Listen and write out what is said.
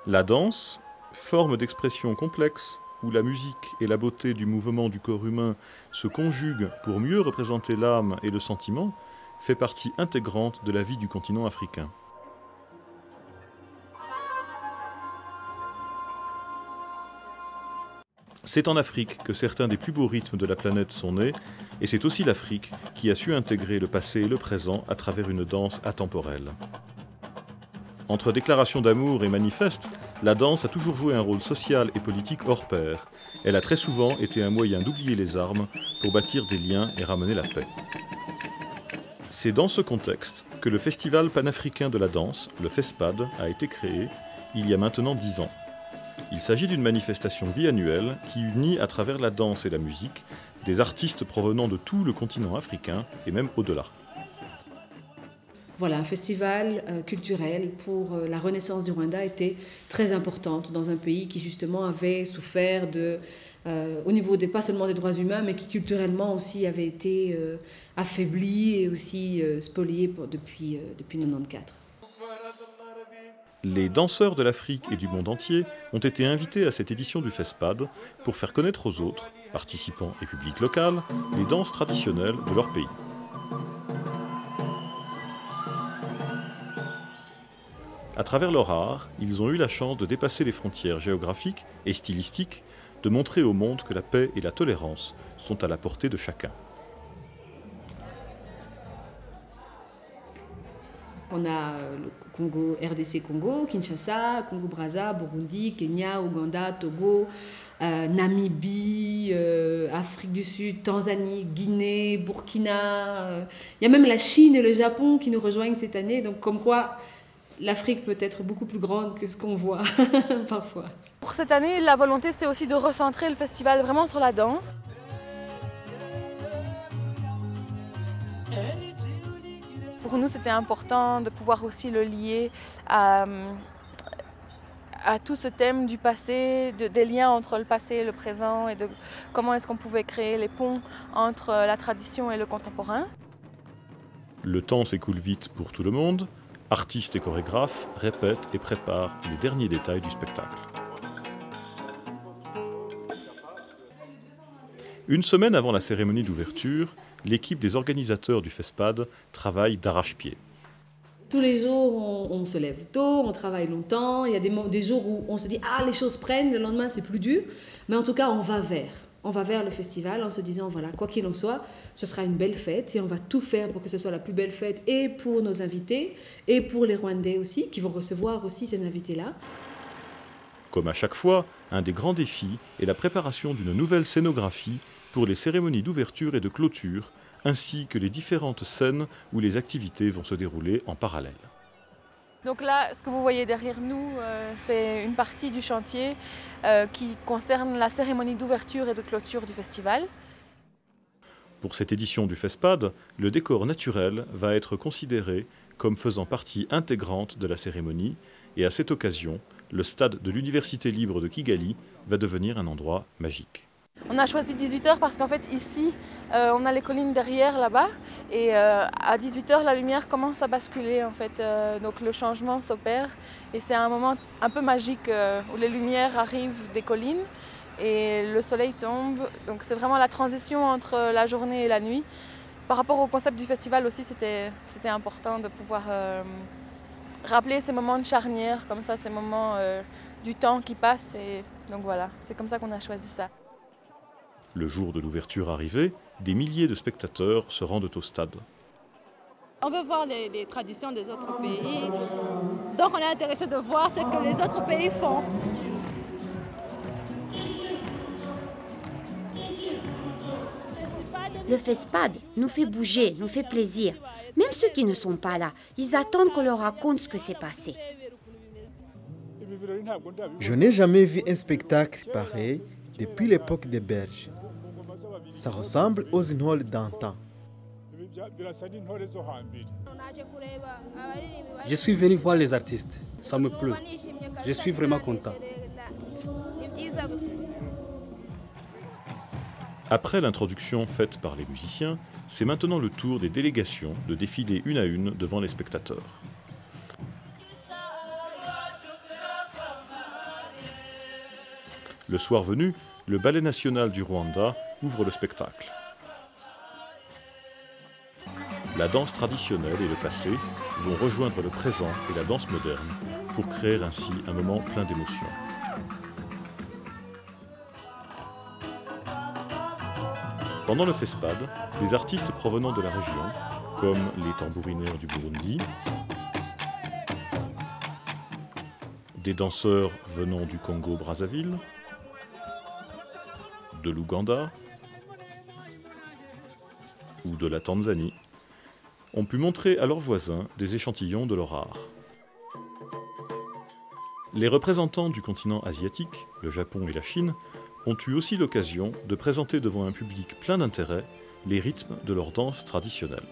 La danse, forme d'expression complexe où la musique et la beauté du mouvement du corps humain se conjuguent pour mieux représenter l'âme et le sentiment, fait partie intégrante de la vie du continent africain. C'est en Afrique que certains des plus beaux rythmes de la planète sont nés, et c'est aussi l'Afrique qui a su intégrer le passé et le présent à travers une danse atemporelle. Entre déclarations d'amour et manifestes, la danse a toujours joué un rôle social et politique hors pair. Elle a très souvent été un moyen d'oublier les armes pour bâtir des liens et ramener la paix. C'est dans ce contexte que le Festival panafricain de la danse, le FESPAD, a été créé il y a maintenant 10 ans. Il s'agit d'une manifestation biannuelle qui unit à travers la danse et la musique des artistes provenant de tout le continent africain et même au-delà. Voilà, un festival culturel pour la renaissance du Rwanda était très importante dans un pays qui justement avait souffert au niveau pas seulement des droits humains, mais qui culturellement aussi avait été affaibli et aussi spolié depuis 1994. Les danseurs de l'Afrique et du monde entier ont été invités à cette édition du FESPAD pour faire connaître aux autres, participants et public local, les danses traditionnelles de leur pays. À travers leur art, ils ont eu la chance de dépasser les frontières géographiques et stylistiques, de montrer au monde que la paix et la tolérance sont à la portée de chacun. On a le Congo, RDC Congo, Kinshasa, Congo-Brazza, Burundi, Kenya, Ouganda, Togo, Namibie, Afrique du Sud, Tanzanie, Guinée, Burkina. Il y a même la Chine et le Japon qui nous rejoignent cette année. Donc comme quoi, l'Afrique peut être beaucoup plus grande que ce qu'on voit parfois. Pour cette année, la volonté, c'était aussi de recentrer le festival vraiment sur la danse. Pour nous, c'était important de pouvoir aussi le lier à tout ce thème du passé, des liens entre le passé et le présent, et de comment est-ce qu'on pouvait créer les ponts entre la tradition et le contemporain. Le temps s'écoule vite pour tout le monde. Artistes et chorégraphes répètent et préparent les derniers détails du spectacle. Une semaine avant la cérémonie d'ouverture, l'équipe des organisateurs du FESPAD travaille d'arrache-pied. Tous les jours, on se lève tôt, on travaille longtemps. Il y a des jours où on se dit « Ah, les choses prennent », le lendemain c'est plus dur. Mais en tout cas, on va vers le festival en se disant, voilà, quoi qu'il en soit, ce sera une belle fête et on va tout faire pour que ce soit la plus belle fête et pour nos invités et pour les Rwandais aussi, qui vont recevoir aussi ces invités-là. Comme à chaque fois, un des grands défis est la préparation d'une nouvelle scénographie pour les cérémonies d'ouverture et de clôture, ainsi que les différentes scènes où les activités vont se dérouler en parallèle. Donc là, ce que vous voyez derrière nous, c'est une partie du chantier qui concerne la cérémonie d'ouverture et de clôture du festival. Pour cette édition du FESPAD, le décor naturel va être considéré comme faisant partie intégrante de la cérémonie et à cette occasion, le stade de l'Université libre de Kigali va devenir un endroit magique. On a choisi 18h parce qu'en fait ici, on a les collines derrière là-bas et à 18h la lumière commence à basculer en fait. Donc le changement s'opère et c'est un moment un peu magique où les lumières arrivent des collines et le soleil tombe. Donc c'est vraiment la transition entre la journée et la nuit. Par rapport au concept du festival aussi, c'était important de pouvoir rappeler ces moments de charnière, comme ça, ces moments du temps qui passe. Et donc voilà, c'est comme ça qu'on a choisi ça. Le jour de l'ouverture arrivé, des milliers de spectateurs se rendent au stade. On veut voir les traditions des autres pays, donc on est intéressé de voir ce que les autres pays font. Le FESPAD nous fait bouger, nous fait plaisir. Même ceux qui ne sont pas là, ils attendent qu'on leur raconte ce que s'est passé. Je n'ai jamais vu un spectacle pareil depuis l'époque des Belges. Ça ressemble aux Intore d'antan. Je suis venu voir les artistes, ça me plaît. Je suis vraiment content. Après l'introduction faite par les musiciens, c'est maintenant le tour des délégations de défiler une à une devant les spectateurs. Le soir venu, le Ballet national du Rwanda ouvre le spectacle. La danse traditionnelle et le passé vont rejoindre le présent et la danse moderne pour créer ainsi un moment plein d'émotions. Pendant le FESPAD, des artistes provenant de la région, comme les tambourinaires du Burundi, des danseurs venant du Congo-Brazzaville, de l'Ouganda ou de la Tanzanie, ont pu montrer à leurs voisins des échantillons de leur art. Les représentants du continent asiatique, le Japon et la Chine, ont eu aussi l'occasion de présenter devant un public plein d'intérêt les rythmes de leur danse traditionnelle.